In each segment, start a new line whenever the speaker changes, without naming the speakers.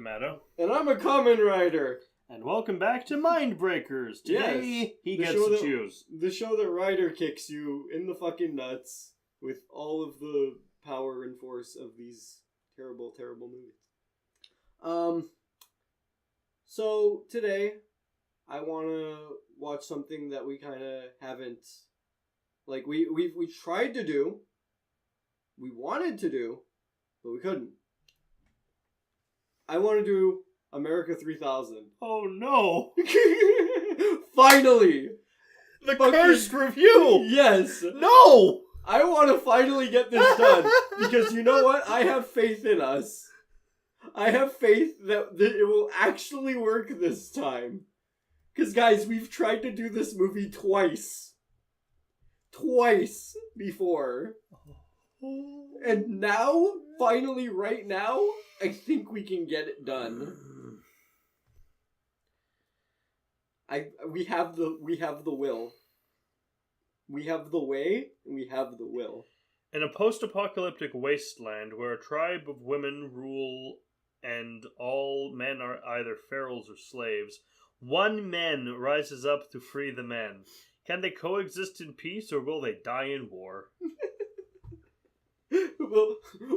Meadow.
And I'm a Kamen Rider.
And welcome back to Mindbreakers. Today, he gets to choose.
The show that Ryder kicks you in the fucking nuts with all of the power and force of these terrible, terrible movies. So today, I want to watch something that we kind of haven't, like, we tried to do, we wanted to do, but we couldn't. I want to do America 3000.
Oh no!
Finally!
The cursed review!
Yes!
No!
I want to finally get this done, because you know what? I have faith in us. I have faith that it will actually work this time. Because guys, we've tried to do this movie twice. Twice before. And now, finally right now, I think we can get it done. We have the will. We have the way, and we have the will.
In a post-apocalyptic wasteland where a tribe of women rule and all men are either ferals or slaves, one man rises up to free the men. Can they coexist in peace, or will they die in war?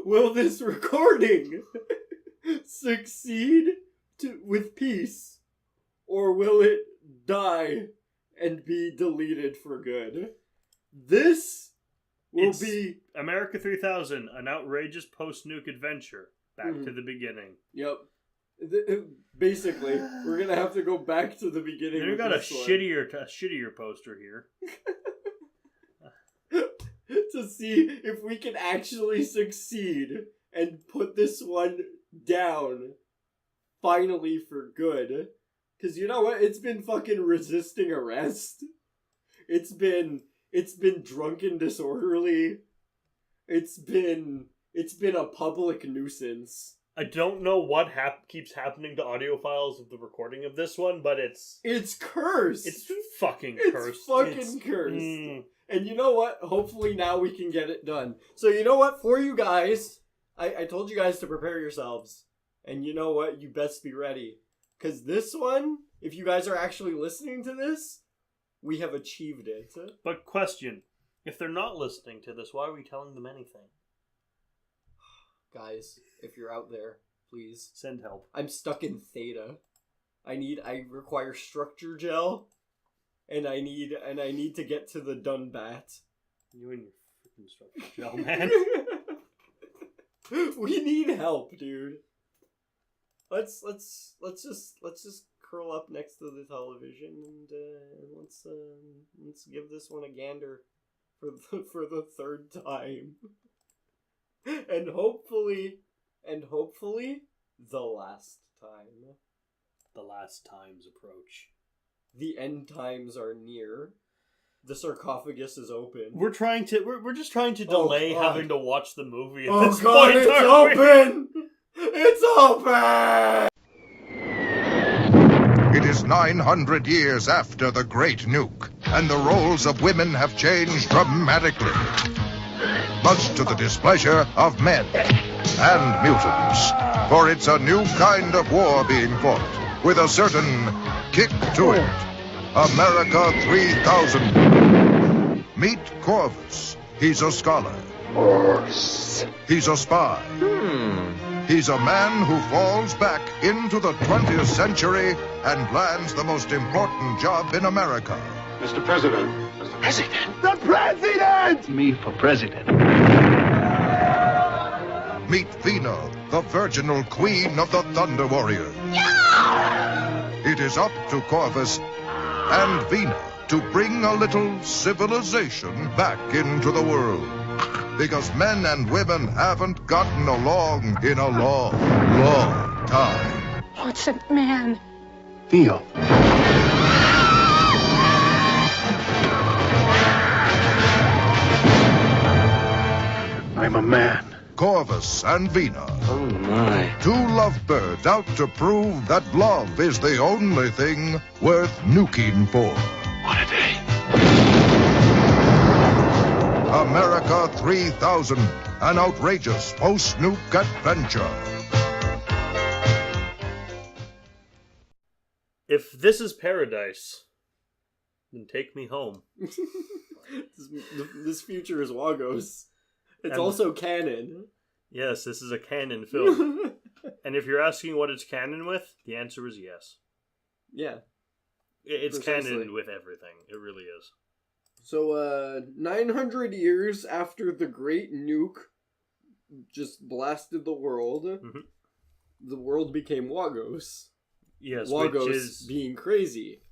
Will this recording succeed with peace, or will it die and be deleted for good? This will be
America 3000, an outrageous post-nuke adventure. Back to the beginning.
Yep. Basically, we're gonna have to go back to the beginning.
We've got a shittier poster here.
To see if we can actually succeed and put this one down finally for good. Because you know what? It's been fucking resisting arrest. It's been drunk and disorderly. It's been a public nuisance.
I don't know what keeps happening to audio files of the recording of this one, but it's
cursed.
It's fucking cursed.
It's fucking cursed. And you know what? Hopefully now we can get it done. So you know what? For you guys, I told you guys to prepare yourselves. And you know what? You best be ready. Because this one, if you guys are actually listening to this, we have achieved it.
But question, if they're not listening to this, why are we telling them anything?
Guys, if you're out there, please
send help.
I'm stuck in theta. I require structure gel, and I need to get to the Dunbat.
You and your freaking structure gel, man.
We need help, dude. Let's just curl up next to the television and let's give this one a gander for the third time. And hopefully, the last time.
The last times approach.
The end times are near. The sarcophagus is open.
We're just trying to delay having to watch the movie at this
God,
point.
It's open! It's open!
It is 900 years after the Great Nuke, and the roles of women have changed dramatically. Much to the displeasure of men and mutants. For it's a new kind of war being fought, with a certain kick to it. America 3000. Meet Corvus. He's a scholar. He's a spy. He's a man who falls back into the 20th century and lands the most important job in America.
Mr. President.
Mr. President?
The President!
Me for president.
Meet Vina, the virginal queen of the Thunder Warrior.
Yeah!
It is up to Corvus and Vina to bring a little civilization back into the world. Because men and women haven't gotten along in a long, long time.
What's it, man?
Theo. I'm a man.
Corvus and Vina.
Oh, my.
Two lovebirds out to prove that love is the only thing worth nuking for.
What a day.
America 3000, an outrageous post-nuke adventure.
If this is paradise, then take me home.
This future is Wagos. It's
And-
also canon.
Yes, this is a canon film. And if you're asking what it's canon with, the answer is yes.
Yeah.
It's
Precisely.
canon with everything. It really is.
So, 900 years after the Great Nuke just blasted the world,
Mhm.
the world became Wagos.
Yes,
Wagos
which is
being crazy.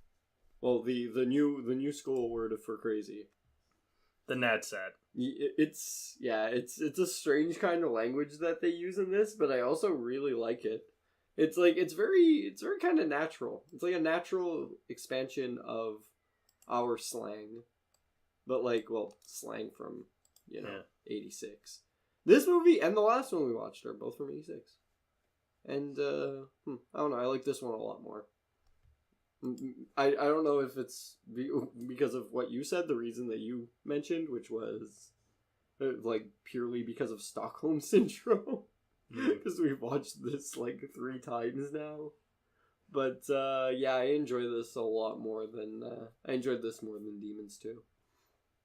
Well, the new school word for crazy.
the Nadsat.
It's a strange kind of language that they use in this, but I also really like it. It's very kind of natural. It's like a natural expansion of our slang, but slang from 86. This movie and the last one we watched are both from 86, and I don't know. I like this one a lot more. I don't know if it's because of what you said, the reason that you mentioned, which was purely because of Stockholm Syndrome, because we've watched this 3 times now. But I enjoy this a lot more than I enjoyed this more than Demons 2.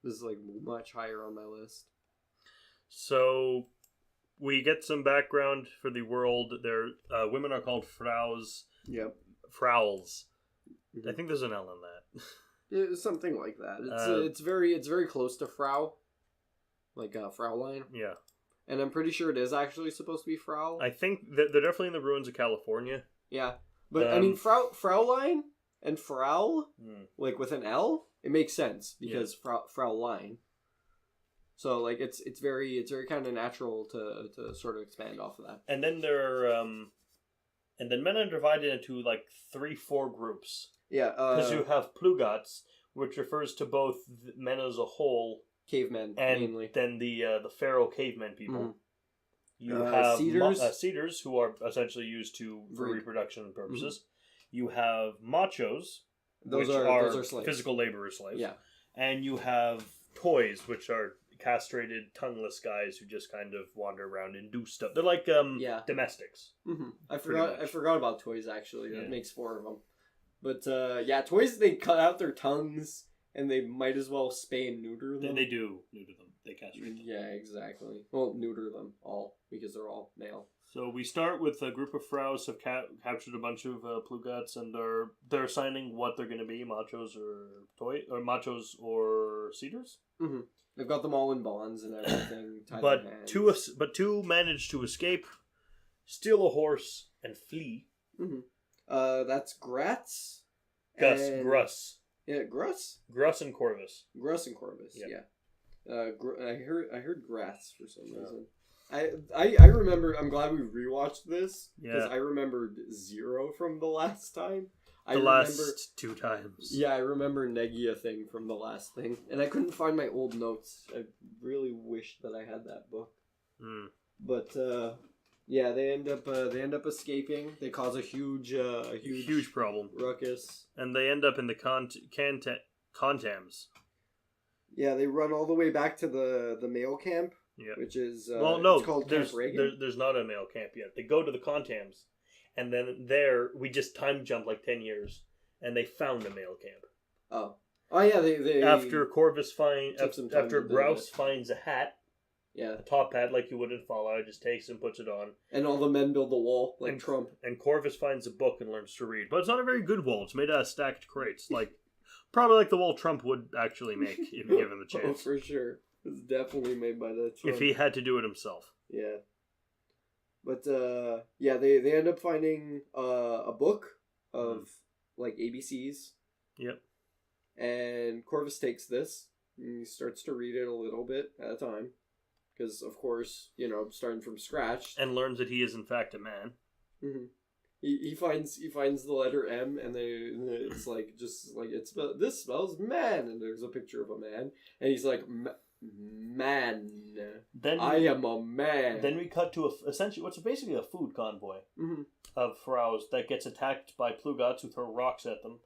This is much higher on my list.
So we get some background for the world. Their women are called Fraus.
Yep.
Frowls. I think there's an L in that.
It's something like that. It's very close to Frau, Fraulein.
Yeah.
And I'm pretty sure it is actually supposed to be Frau.
I think that they're definitely in the ruins of California.
Yeah, but I mean Fraulein and Frau, with an L, it makes sense because Fraulein. So it's very kind of natural to sort of expand off of that.
And then and then men are divided into 3-4 groups.
Yeah,
Because you have Plugats, which refers to both men as a whole,
cavemen
and
mainly.
then the feral cavemen people.
Mhm.
You have
cedars.
cedars, who are essentially used for reproduction purposes. You have machos,
Those
which
are slaves.
physical labor slaves.
Yeah.
And you have toys, which are castrated, tongueless guys who just kind of wander around and do stuff. They're like domestics.
Mm-hmm. I
much.
forgot about toys actually. That
Yeah.
makes 4 of them. But toys, they cut out their tongues and they might as well spay and neuter them.
Then they do neuter them. They castrate them.
Yeah, exactly. Well, neuter them all because they're all male.
So we start with a group of Fraus have captured a bunch of Plugats, and they're assigning what they're going to be, machos or cedars.
Mm-hmm. They've got them all in bonds and everything. tied in
But
hands.
two manage to escape, steal a horse, and flee.
Mm-hmm. That's Gratz.
Gruss.
Yeah, Gruss?
Gruss and Corvus.
Gruss and Corvus,
Yep.
yeah. I heard Gratz for some reason. I remember, I'm glad we rewatched this, because I remembered 0 from the last time.
Last 2 times.
Yeah, I remember Negia thing from the last thing, and I couldn't find my old notes. I really wished that I had that book.
Mm.
But they end up escaping. They cause a huge
problem,
ruckus,
and they end up in the Contams.
Yeah, they run all the way back to the male camp, which is it's called Camp Reagan.
There's not a male camp yet. They go to the Contams, and then there we just time jump 10 years, and they found a male camp.
Oh yeah, they
after Corvus after
to
Grouse finds a hat.
Yeah.
A top hat like you would in Fallout, just takes and puts it on.
And all the men build the wall, like
and,
Trump.
And Corvus finds a book and learns to read. But it's not a very good wall. It's made out of stacked crates. Probably like the wall Trump would actually make if given the chance.
Oh, for sure. It's definitely made by the Trump.
If he had to do it himself.
Yeah. But, they end up finding a book of, ABCs.
Yep.
And Corvus takes this, and he starts to read it a little bit at a time. Because, of course, starting from scratch.
And learns that he is, in fact, a man.
Mm-hmm. He finds the letter M, and it's this spells man, and there's a picture of a man, and he's like, man, I am a man.
Then we cut to essentially what's basically a food convoy of Fraus that gets attacked by Plugats who throw rocks at them.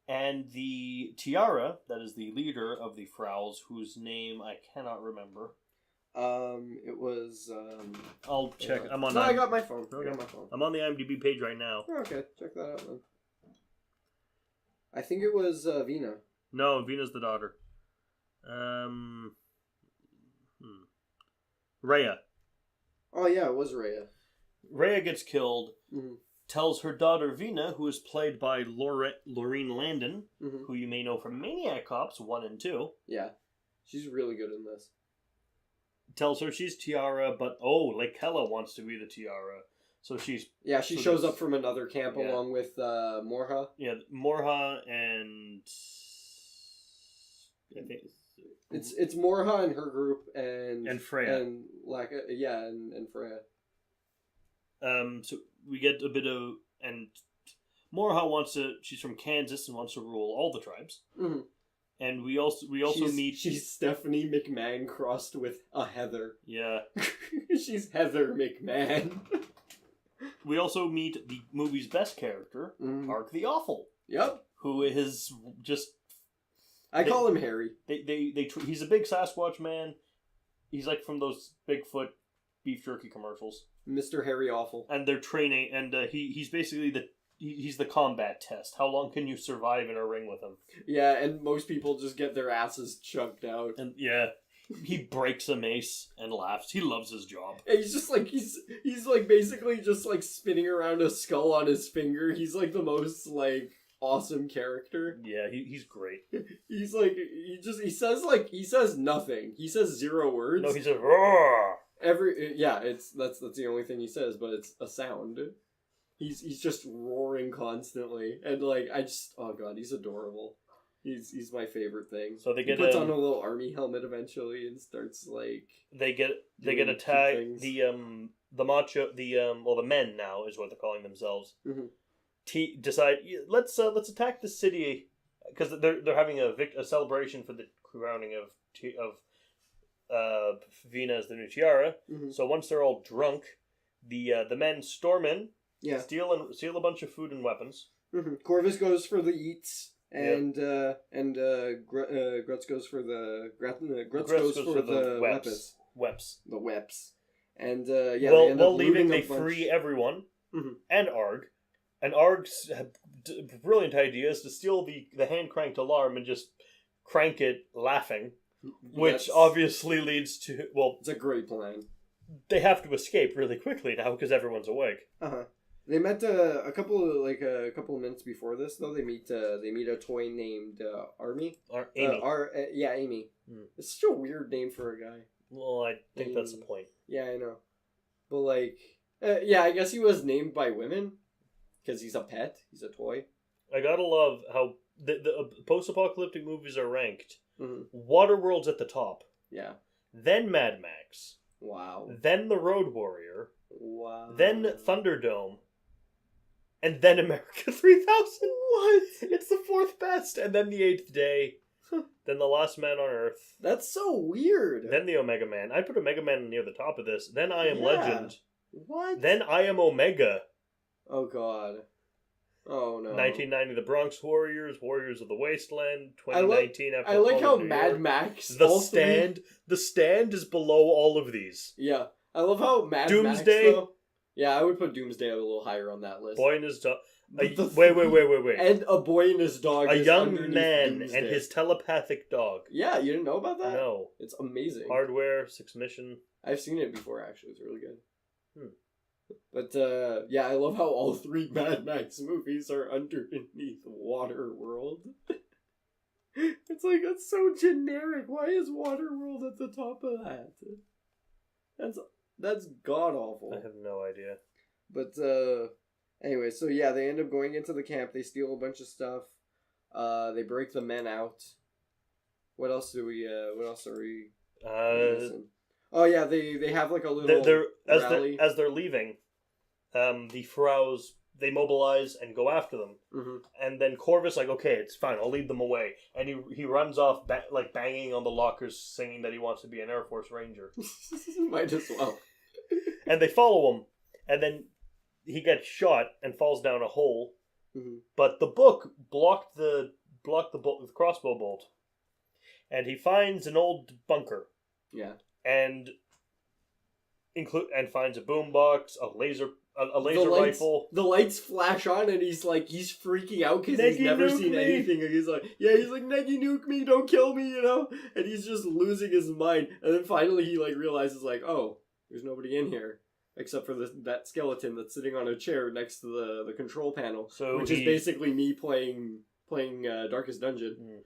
And the Tiara, that is the leader of the Fraus, whose name I cannot remember.
It was,
I'll check.
I got my phone.
I'm on the IMDb page right now.
Oh, okay, check that out then. I think it was Vina.
No, Vina's the daughter. Raya.
Oh yeah, it was Raya.
Raya gets killed.
Mm-hmm.
Tells her daughter Vina, who is played by Laureen Landon,
Mm-hmm.
who you may know from Maniac Cops 1 and 2.
Yeah, she's really good in this.
Tells her she's Tiara, but Lekella wants to be the Tiara. So she's...
Yeah, she shows up from another camp along with Morha.
Yeah, Morha and... I think...
It's Morha and her group and
Freya.
And and Freya.
So we get a bit of... And Morha wants to... She's from Kansas and wants to rule all the tribes.
Mm-hmm.
And we also meet...
She's Stephanie McMahon crossed with a Heather.
Yeah.
She's Heather McMahon.
We also meet the movie's best character, Ark the Awful.
Yep.
Who is just...
I call him Harry.
He's a big Sasquatch man. He's like from those Bigfoot beef jerky commercials.
Mr. Harry Awful.
And they're training, and he's basically he's the combat test. How long can you survive in a ring with him?
Yeah, and most people just get their asses chucked out.
And yeah, he breaks a mace and laughs. He loves his job.
And he's just like he's like basically just like spinning around a skull on his finger. He's like the most like awesome character.
Yeah, he's great.
He's like he says nothing. He says 0 words.
No, he says roar.
That's the only thing he says, but it's a sound. He's just roaring constantly, and like oh god, he's adorable. He's my favorite thing.
So he
puts on a little army helmet eventually and starts like
they get attacked. The men now is what they're calling themselves.
Mm-hmm.
Decide let's attack the city because they're having a celebration for the crowning of Vina as the new Tiara.
Mm-hmm.
So once they're all drunk, the men storm in, steal a bunch of food and weapons.
Mm-hmm. Corvus goes for the eats, and Grutz goes for the weapons. The weps. And
while leaving, they free everyone, and Arg. And Arg's brilliant idea is to steal the hand cranked alarm and just crank it laughing. Which obviously leads to... Well,
it's a great plan.
They have to escape really quickly now because everyone's awake.
Uh-huh. They met a couple of minutes before this, though. They meet a toy named Amy. Amy. It's such a weird name for a guy.
Well, I think that's the point.
Yeah, I know. But, like... I guess he was named by women. Because he's a pet. He's a toy.
I gotta love how the post-apocalyptic movies are ranked.
Mm-hmm.
Waterworld's at the top.
Yeah.
Then Mad Max.
Wow.
Then The Road Warrior.
Wow.
Then Thunderdome. And then America 3000.
What?
It's the 4th best. And then The 8th Day. Then The Last Man on Earth.
That's so weird.
Then The Omega Man. I'd put Omega Man near the top of this. Then I Am Legend.
What?
Then I Am Omega.
Oh, God. Oh, no.
1990, The Bronx Warriors, Warriors of the Wasteland, 2019,
I like how Mad Max...
The Stand is below all of these.
Yeah. I love how Mad
Doomsday.
Max, though... Yeah, I would put Doomsday a little higher on that list.
Boy and His Dog... Wait.
And A Boy and His Dog
A young man
Doomsday.
and his telepathic dog.
Yeah, you didn't know about that?
No.
It's amazing.
Hardware, Sixth Mission.
I've seen it before, actually. It's really good. But, I love how all 3 Mad Max movies are underneath Waterworld. It's like, that's so generic. Why is Waterworld at the top of that? That's god-awful.
I have no idea.
But, anyway, so they end up going into the camp. They steal a bunch of stuff. They break the men out. What else are we missing? Oh yeah, they have like a little rally.
As they're leaving, the Pharaohs, they mobilize and go after them.
Mm-hmm.
And then Corvus like, okay, it's fine, I'll lead them away. And he runs off banging on the lockers, singing that he wants to be an Air Force Ranger.
Might as well.
And they follow him, and then he gets shot and falls down a hole.
Mm-hmm.
But the book blocked the crossbow bolt, and he finds an old bunker.
Yeah.
And finds a boombox, a a laser rifle.
The lights flash on, and he's freaking out because he's never seen anything. And he's like, Negi nuke me, don't kill me, you know? And he's just losing his mind. And then finally he realizes oh, there's nobody in here. Except for that skeleton that's sitting on a chair next to the control panel. Which is basically me playing Darkest Dungeon. Mm.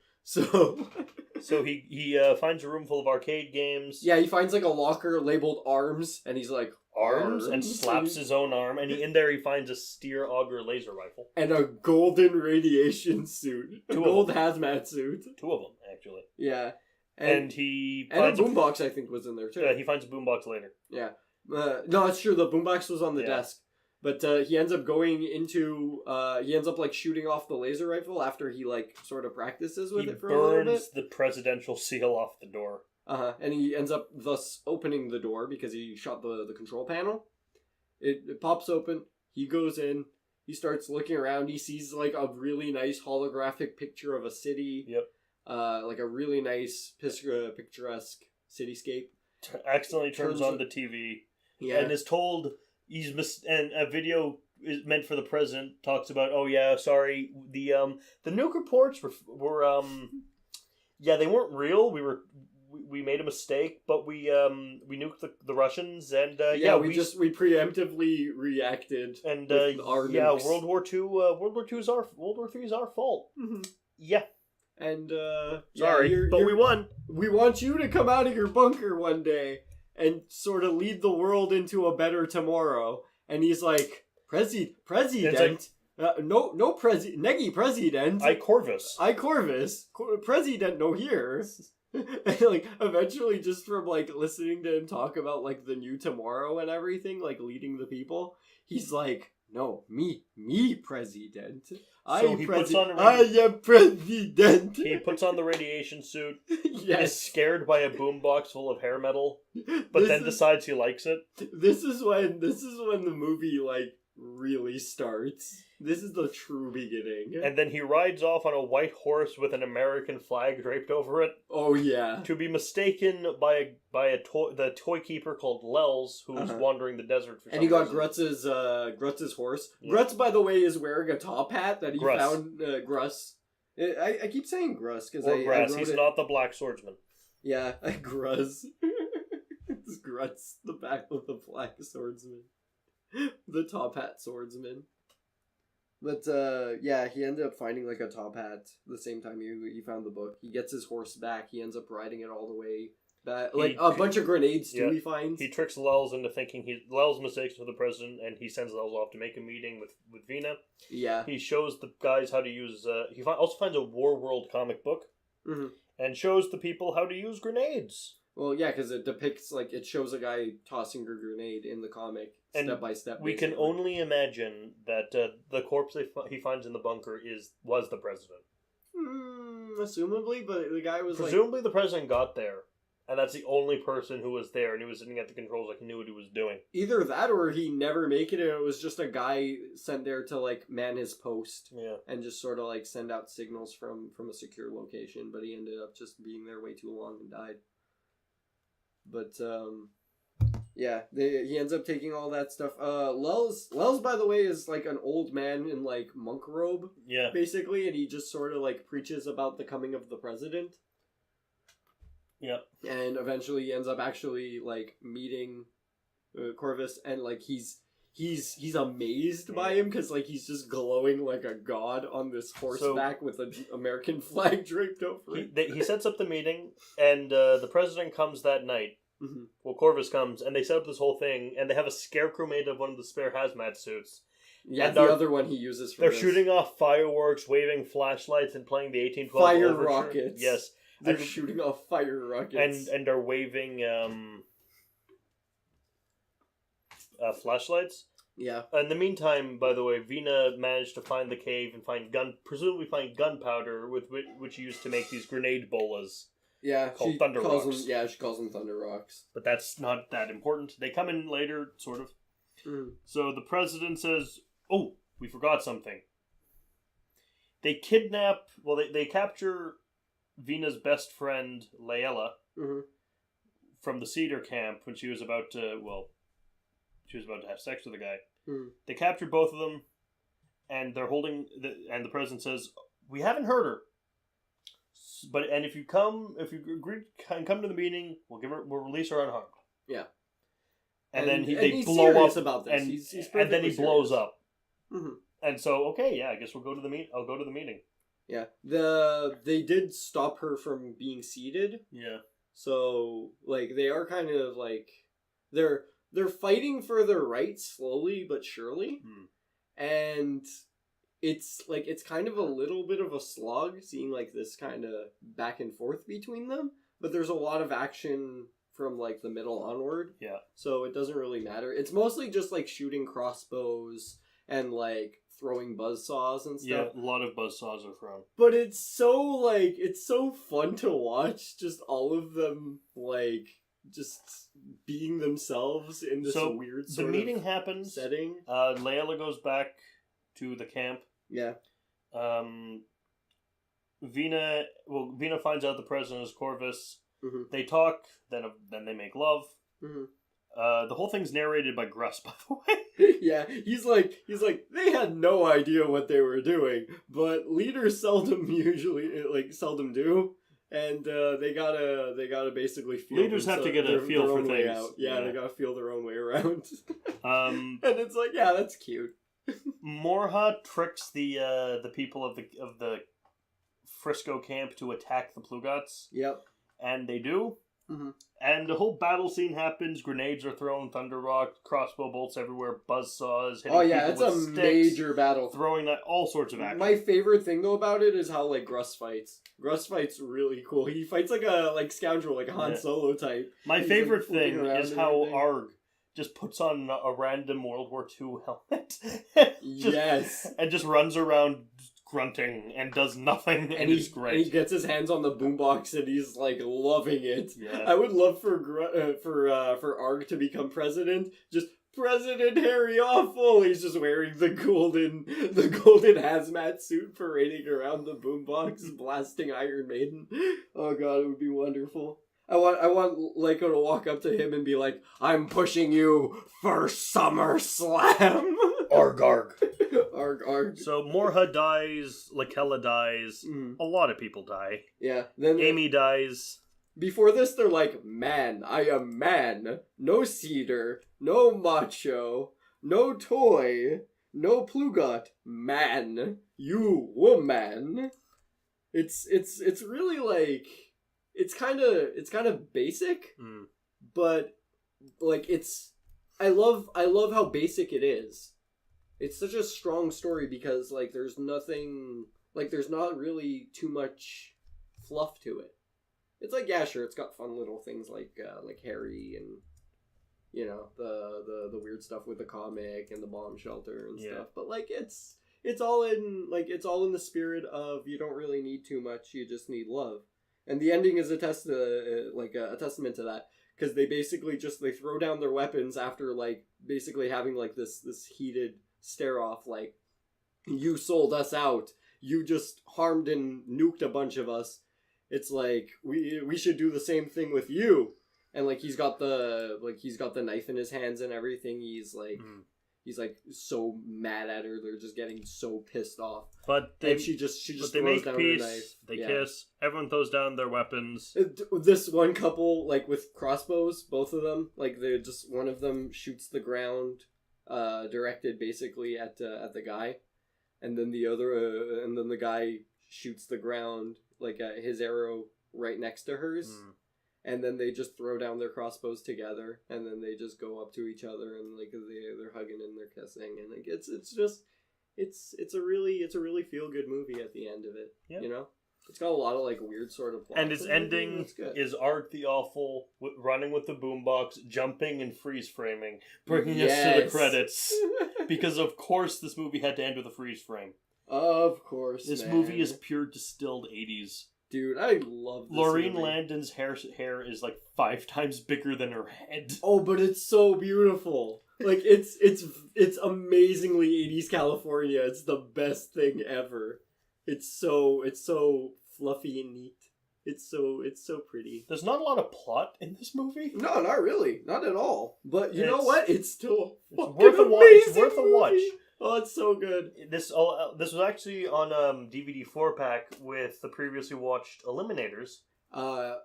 So he finds a room full of arcade games.
Yeah, he finds a locker labeled arms, and he's like,
arms? And slaps his own arm, and in there he finds a steer auger laser rifle.
And a golden radiation suit. A gold hazmat suit.
2 of them, actually.
Yeah.
And he finds
a boombox, I think, was in there, too.
Yeah, he finds a boombox later.
Yeah. No, it's true, the boombox was on the desk. But he ends up going into... he ends up, shooting off the laser rifle after he, sort of practices with it for a little bit. He burns
the presidential seal off the door.
And he ends up thus opening the door because he shot the control panel. It pops open. He goes in. He starts looking around. He sees, a really nice holographic picture of a city.
Yep.
A really nice picturesque cityscape.
Accidentally turns on the TV. Yeah. And is told... and a video is meant for the president talks about, oh yeah, sorry, the nuke reports were they weren't real. We made a mistake, but we nuked the Russians, and we
preemptively reacted,
and
with our nukes.
World War III is our fault.
Mm-hmm.
Yeah.
And
sorry, but we won.
We want you to come out of your bunker one day and sort of lead the world into a better tomorrow. And he's like, President. No president. Negi president.
I Corvus.
President no here. And eventually just from listening to him talk about the new tomorrow and everything, leading the people, he's like, no, me president. I am president.
He puts on the radiation suit.
Yes.
Is scared by a boombox full of hair metal, but decides he likes it.
This is when the movie really starts. This is the true beginning.
And then he rides off on a white horse with an American flag draped over it.
Oh yeah.
To be mistaken by the toy keeper called Lels, who's wandering the desert for some reason.
And he got Grutz's horse. Yeah. Grutz, by the way, is wearing a top hat that he found. Gruss. I keep saying Gruss because I wrote
He's not the Black Swordsman.
Yeah, Gruz. It's Grutz, the back with the Black Swordsman. The top hat swordsman. But, he ended up finding, a top hat the same time he found the book. He gets his horse back. He ends up riding it all the way back. A bunch of grenades, too, he finds.
He tricks Lels into thinking Lels mistakes for the president, and he sends Lels off to make a meeting with Vina.
Yeah.
He shows the guys how to use... he also finds a War World comic book, and shows the people how to use grenades.
Well, yeah, because it depicts, it shows a guy tossing a grenade in the comic, step by step.
We can only imagine that the corpse he finds in the bunker was the president.
Assumably, but the guy was
presumably the president got there, and that's the only person who was there, and he was sitting at the controls he knew what he was doing.
Either that, or he never make it, and it was just a guy sent there to, man his post.
Yeah.
And just sort of, send out signals from a secure location, but he ended up just being there way too long and died. But, he ends up taking all that stuff. Lels, by the way, is, an old man in, monk robe.
Yeah.
Basically, and he just sort of, preaches about the coming of the president.
Yeah.
And eventually he ends up actually, meeting Corvus, and, he's amazed by him, because, he's just glowing like a god on this horseback with an American flag draped over it.
He sets up the meeting, and the president comes that night.
Mm-hmm.
Well, Corvus comes, and they set up this whole thing, and they have a scarecrow made of one of the spare hazmat suits.
Yeah, and the other one he uses for
They're shooting off fireworks, waving flashlights, and playing the 1812
fire
overture.
Rockets.
Yes.
They're shooting off fire rockets.
And they're waving flashlights.
Yeah.
In the meantime, by the way, Vina managed to find the cave and presumably find gunpowder with which he used to make these grenade bolas.
Yeah,
called Thunder Rocks.
She calls them Thunder Rocks.
But that's not that important. They come in later, sort of.
Mm.
So the president says, "Oh, we forgot something." They kidnap. Well, they capture Vina's best friend Layla from the Cedar camp when she was about to she was about to have sex with a guy.
Hmm.
They captured both of them, and they're holding. And the president says, "We haven't hurt her, but if you agree and come to the meeting, we'll release her unharmed."
Yeah.
And then
he's
they blow
serious
up
about this.
and
He's
and then he
perfectly
blows
serious.
up.
Mm-hmm.
And so, okay, yeah, I guess we'll go to the meet. I'll go to the meeting.
Yeah. They did stop her from being seated.
Yeah.
So like they are kind of like they're fighting for their rights slowly but surely. And it's like it's kind of a little bit of a slog seeing like this kind of back and forth between them, but there's a lot of action from like the middle onward.
Yeah.
So it doesn't really matter. It's mostly just like shooting crossbows and like throwing buzzsaws and stuff.
Yeah, a lot of buzzsaws are thrown.
But it's so fun to watch just all of them like just being themselves in this weird sort
the meeting
of
happens.
setting.
Layla goes back to the camp.
Yeah.
Vina finds out the president is Corvus.
Mm-hmm.
They talk, then they make love.
Mm-hmm.
The whole thing's narrated by Gruss, by the way.
Yeah, he's like they had no idea what they were doing, but leaders seldom do, and they gotta basically feel
leaders have to get a feel for
way
things.
out. Yeah, they gotta feel their own way around.
And
it's like, yeah, that's cute.
Morha tricks the people of the Frisco camp to attack the Plugots.
Yep,
and they do.
Mm-hmm.
And the whole battle scene happens. Grenades are thrown, thunder rock, crossbow bolts everywhere, buzzsaws.
Oh yeah, it's a
sticks,
major battle.
Throwing all sorts of action.
My favorite thing though about it is how like Gruss fights. Gruss fights really cool. He fights like a scoundrel, like a Han Solo type.
My favorite
like,
thing is how Arg just puts on a random World War II helmet. And just runs around grunting and does nothing, and it's great.
And he gets his hands on the boombox and he's like loving it.
Yeah.
I would love for Arg to become president. Just President Harry Awful. He's just wearing the golden hazmat suit, parading around the boombox, blasting Iron Maiden. Oh god, it would be wonderful. I want Leiko to walk up to him and be like, "I'm pushing you for SummerSlam."
Arg, arg.
Arg, arg.
So Morha dies, Lakella dies, a lot of people die.
Yeah. Then
Amy dies.
Before this, they're like, "Man, I am man. No cedar, no macho, no toy, no plugot. Man, you woman." It's really like it's kind of basic, but like I love how basic it is. It's such a strong story because like there's not really too much fluff to it. It's like, yeah, sure, it's got fun little things like Harry and you know the weird stuff with the comic and the bomb shelter and stuff, but like it's all in the spirit of you don't really need too much, you just need love. And the ending is a testament to that, because they basically they throw down their weapons after like basically having like this heated stare off, like, you sold us out, you just harmed and nuked a bunch of us, it's like we should do the same thing with you. And like he's got the knife in his hands and everything. He's like so mad at her. They're just getting so pissed off.
But
she just
they
throws
make
down
peace.
her knife.
They kiss. Everyone throws down their weapons.
This one couple, like with crossbows, both of them, like they just one of them shoots the ground, directed basically at the guy, and then the guy shoots the ground like his arrow right next to hers. And then they just throw down their crossbows together, and then they just go up to each other, and like they're hugging and they're kissing, and like it's a really feel good movie at the end of it. You know, it's got a lot of like weird sort of plots.
And its ending is Arg the Awful running with the boombox, jumping and freeze framing, bringing us to the credits. Because of course this movie had to end with a freeze frame.
Of course,
this movie is pure distilled 80s.
Dude, I love this
Laureen
movie.
Landon's hair is like 5 times bigger than her head.
Oh, but it's so beautiful. Like it's amazingly 80s California. It's the best thing ever. It's so fluffy and neat. It's so pretty.
There's not a lot of plot in this movie.
No, not really. Not at all. But you know
It's-
what? It's still
worth a watch. It's worth a watch.
Oh, it's so good.
This was actually on DVD 4-pack with the previously watched Eliminators.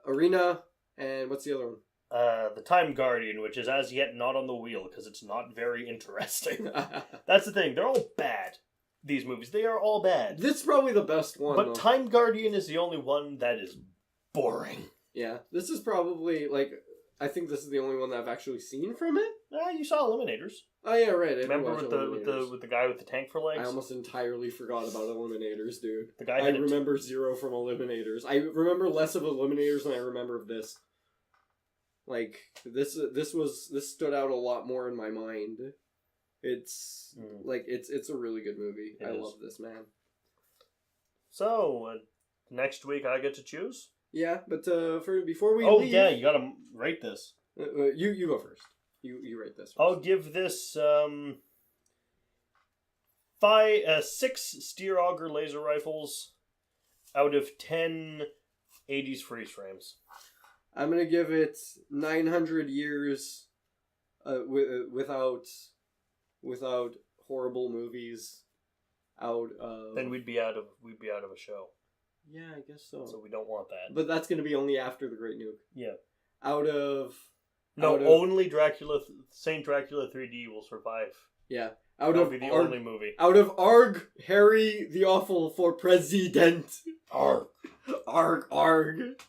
Arena, and what's the other one?
The Time Guardian, which is as yet not on the wheel because it's not very interesting. That's the thing. They're all bad. These movies, they are all bad.
This is probably the best one.
But
though.
Time Guardian is the only one that is boring.
Yeah, this is probably like I think this is the only one that I've actually seen from it.
You saw Eliminators.
Oh yeah, right. I did
Remember
watch
with
Eliminators.
the guy with the tank for legs?
I almost entirely forgot about Eliminators, dude.
The guy
I
had
remember zero from Eliminators. I remember less of Eliminators than I remember of this. Like this stood out a lot more in my mind. It's like it's a really good movie. I love this, man.
So next week I get to choose.
Yeah, but before we
Oh
leave,
yeah, you gotta rate this.
you go first. You rate this first.
I'll give this 6 steer auger laser rifles out of 10 80s freeze frames.
I'm gonna give it 900 years without horrible movies out of.
Then we'd be out of a show.
Yeah, I guess so.
So we don't want that.
But that's gonna be only after the Great Nuke.
Yeah.
Only
Dracula, Saint Dracula 3D will survive.
Yeah.
That'll be the only movie.
Out of Arg, Harry the Awful for President.
Arg.
Arg.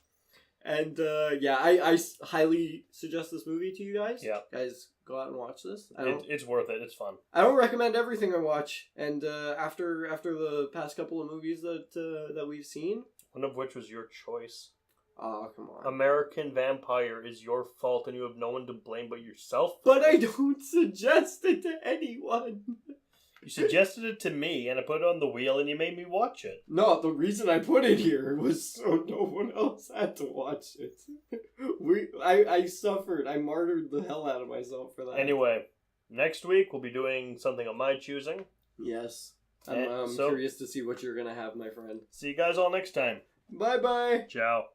And I highly suggest this movie to you guys.
Yeah.
Guys, go out and watch this.
It's worth it. It's fun.
I don't recommend everything I watch. And after the past couple of movies that we've seen.
One of which was your choice.
Oh, come on.
American Vampire is your fault and you have no one to blame but yourself.
But I don't suggest it to anyone.
You suggested it to me and I put it on the wheel and you made me watch it.
No, the reason I put it here was so no one else had to watch it. I suffered. I martyred the hell out of myself for that.
Anyway, next week we'll be doing something of my choosing.
Yes. I'm curious to see what you're going to have, my friend.
See you guys all next time.
Bye-bye.
Ciao.